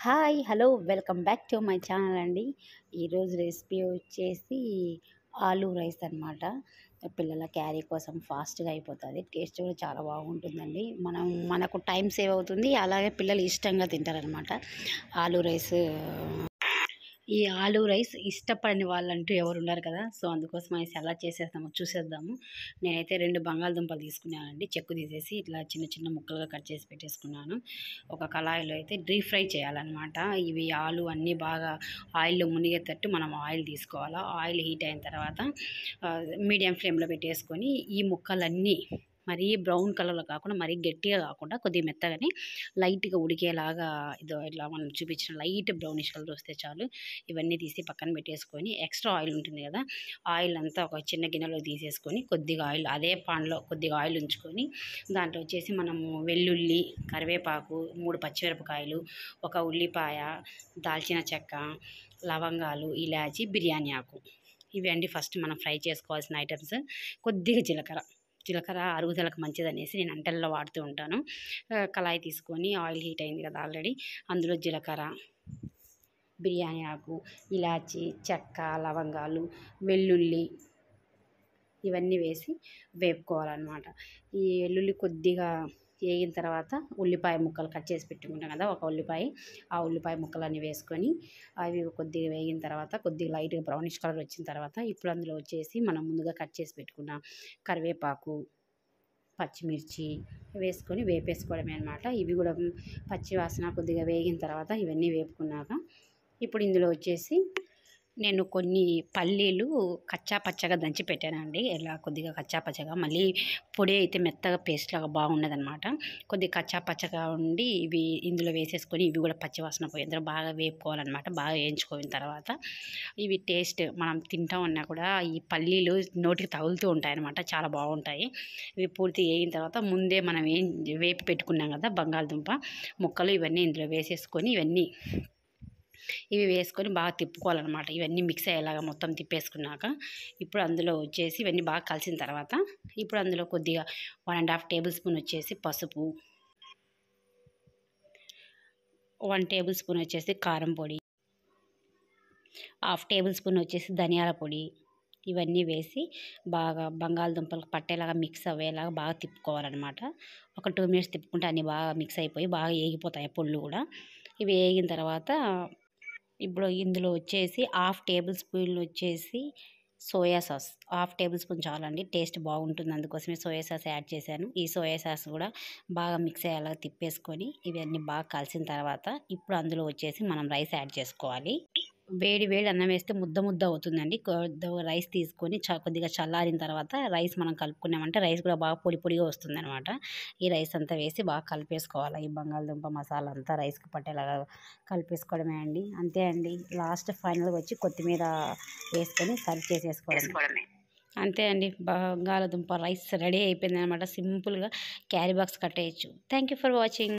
Hi hello welcome back to my channel అండి. ఈరోజు recipe వచ్చేసి ఆలూ రైస్ అనమాట. పిల్లల క్యారీ కోసం ఫాస్ట్గా అయిపోతుంది. టేస్ట్ కూడా చాలా బాగుంటుందండి. మనకు టైం సేవ్ అవుతుంది, అలాగే పిల్లలు ఇష్టంగా తింటారనమాట. ఆలూ రైస్ ఈ ఆలూ రైస్ ఇష్టపడని వాళ్ళంటూ ఎవరు ఉన్నారు కదా. సో అందుకోసం అనేసి ఎలా చేసేద్దాము చూసేద్దాము. నేనైతే 2 బంగాళదుంపలు తీసుకున్నానండి. చెక్కు తీసేసి ఇట్లా చిన్న చిన్న ముక్కలుగా కట్ చేసి పెట్టేసుకున్నాను. ఒక కళాయిలో అయితే డీప్ ఫ్రై చేయాలన్నమాట. ఇవి ఆలు అన్నీ బాగా ఆయిల్లో మునిగేటట్టు మనం ఆయిల్ తీసుకోవాలా. ఆయిల్ హీట్ అయిన తర్వాత మీడియం ఫ్లేమ్లో పెట్టేసుకొని ఈ ముక్కలన్నీ మరీ బ్రౌన్ కలర్లో కాకుండా మరీ గట్టిగా కాకుండా కొద్దిగా మెత్తగానే లైట్గా ఉడికేలాగా ఇట్లా మనం చూపించిన లైట్ బ్రౌనిష్ కలర్ వస్తే చాలు. ఇవన్నీ తీసి పక్కన పెట్టేసుకొని ఎక్స్ట్రా ఆయిల్ ఉంటుంది కదా, ఆయిల్ అంతా ఒక చిన్న గిన్నెలో తీసేసుకొని కొద్దిగా ఆయిల్ అదే పాన్లో కొద్దిగా ఆయిల్ ఉంచుకొని దాంట్లో వచ్చేసి మనము వెల్లుల్లి, కరివేపాకు, 3 పచ్చిమిరపకాయలు, ఒక ఉల్లిపాయ, దాల్చిన చెక్క, లవంగాలు, ఇలాచి, బిర్యానీ ఆకు, ఇవి అండి ఫస్ట్ మనం ఫ్రై చేసుకోవాల్సిన ఐటమ్స్. కొద్దిగా జీలకర్ర అరుగుదలకు మంచిదనేసి నేను అంటల్లో వాడుతూ ఉంటాను. కళాయి తీసుకొని ఆయిల్ హీట్ అయింది కదా ఆల్రెడీ, అందులో జీలకర్ర, బిర్యానీ ఆకు, ఇలాచి, చెక్క, లవంగాలు, వెల్లుల్లి ఇవన్నీ వేసి వేపుకోవాలన్నమాట. ఈ వెల్లుల్లి కొద్దిగా వేగిన తర్వాత ఉల్లిపాయ ముక్కలు కట్ చేసి పెట్టుకుంటాం కదా, ఒక ఉల్లిపాయ, ఆ ఉల్లిపాయ ముక్కలన్నీ వేసుకొని అవి కొద్దిగా వేగిన తర్వాత కొద్దిగా లైట్గా బ్రౌనిష్ కలర్ వచ్చిన తర్వాత ఇప్పుడు అందులో వచ్చేసి మనం ముందుగా కట్ చేసి పెట్టుకున్న కరివేపాకు, పచ్చిమిర్చి వేసుకొని వేపేసుకోవడమే అనమాట. ఇవి కూడా పచ్చి వాసన కొద్దిగా వేగిన తర్వాత ఇవన్నీ వేపుకున్నాక ఇప్పుడు ఇందులో వచ్చేసి నేను కొన్ని పల్లీలు కచ్చా పచ్చగా దంచి పెట్టానండి. ఇలా కొద్దిగా కచ్చా పచ్చగా, మళ్ళీ పొడి అయితే మెత్తగా పేస్ట్ లాగా బాగుండదనమాట. కొద్దిగా కచ్చా పచ్చగా ఉండి ఇవి ఇందులో వేసేసుకొని ఇవి కూడా పచ్చివాసన పోయేంత బాగా వేపుకోవాలన్నమాట. బాగా వేయించుకోయిన తర్వాత ఇవి టేస్ట్ మనం తింటాం అన్నా కూడా ఈ పల్లీలు నోటికి తగులుతూ ఉంటాయన్నమాట, చాలా బాగుంటాయి. ఇవి పూర్తి వేగిన తర్వాత ముందే మనం వేపి పెట్టుకున్నాం కదా బంగాళదుంప ముక్కలు, ఇవన్నీ ఇందులో వేసేసుకొని ఇవి వేసుకొని బాగా తిప్పుకోవాలన్నమాట. ఇవన్నీ మిక్స్ అయ్యేలాగా మొత్తం తిప్పేసుకున్నాక ఇప్పుడు అందులో వచ్చేసి ఇవన్నీ బాగా కలిసిన తర్వాత ఇప్పుడు అందులో కొద్దిగా 1.5 టేబుల్ స్పూన్ వచ్చేసి పసుపు, 1 టేబుల్ స్పూన్ వచ్చేసి కారం పొడి, 1/2 టేబుల్ స్పూన్ వచ్చేసి ధనియాల పొడి, ఇవన్నీ వేసి బాగా బంగాళదుంపలకు పట్టేలాగా మిక్స్ అయ్యేలాగా బాగా తిప్పుకోవాలన్నమాట. ఒక 2 మినిట్స్ తిప్పుకుంటే అన్నీ బాగా మిక్స్ అయిపోయి బాగా వేగిపోతాయి పొళ్ళు కూడా. ఇవి వేగిన తర్వాత ఇప్పుడు ఇందులో వచ్చేసి 1/2 టేబుల్ స్పూన్లు వచ్చేసి సోయా సాస్, 1/2 టేబుల్ స్పూన్ చాలండి, టేస్ట్ బాగుంటుంది, అందుకోసమే సోయా సాస్ యాడ్ చేశాను. ఈ సోయా సాస్ కూడా బాగా మిక్స్ అయ్యేలా తిప్పేసుకొని ఇవన్నీ బాగా కలిసిన తర్వాత ఇప్పుడు అందులో వచ్చేసి మనం రైస్ యాడ్ చేసుకోవాలి. వేడి అన్నం వేస్తే ముద్ద అవుతుందండి. రైస్ తీసుకొని కొద్దిగా చల్లారిన తర్వాత రైస్ మనం కలుపుకున్నామంటే రైస్ కూడా బాగా పొడిగా వస్తుందన్నమాట. ఈ రైస్ అంతా వేసి బాగా కలిపేసుకోవాలి. ఈ బంగాళదుంప మసాలా అంతా రైస్కి పట్టేలాగా కలిపేసుకోవడమే అండి. అంతే అండి. లాస్ట్ ఫైనల్గా వచ్చి కొత్తిమీర వేసుకొని సర్వ్ చేసేసుకోవడమే. అంతే అండి, బంగాళదుంప రైస్ రెడీ అయిపోయింది అనమాట. సింపుల్గా క్యారీ బాక్స్ కట్టేయచ్చు. Thank you for watching.